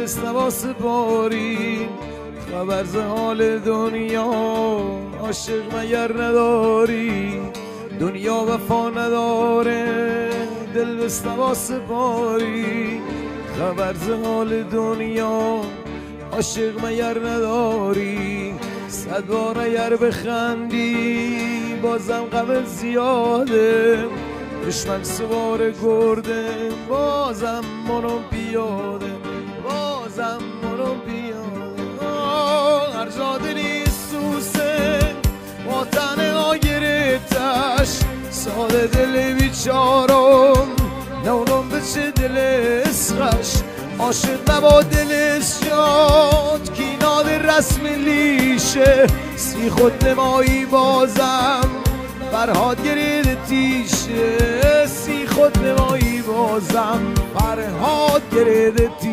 بست نواس باری خبر ز حال دنیا عاشق مگر نداری دنیا وفا نداره دل بست نواس باری خبر ز حال دنیا عاشق مگر نداری صد بار اگر بخندی بازم غم زیاده دشمن سوار گرده بازم منو بیاده بازم منو بیاده هر جا دلی سوسه با تنها گرفتش ساده دل بیچارم نونم به چه دل اسخش عاشق نبا دلش شاد کیناد رسم لیشه سی خود نمایی بازم فرهاد گرید تیشه سی خود نمایی بازم فرهاد گرید تیشه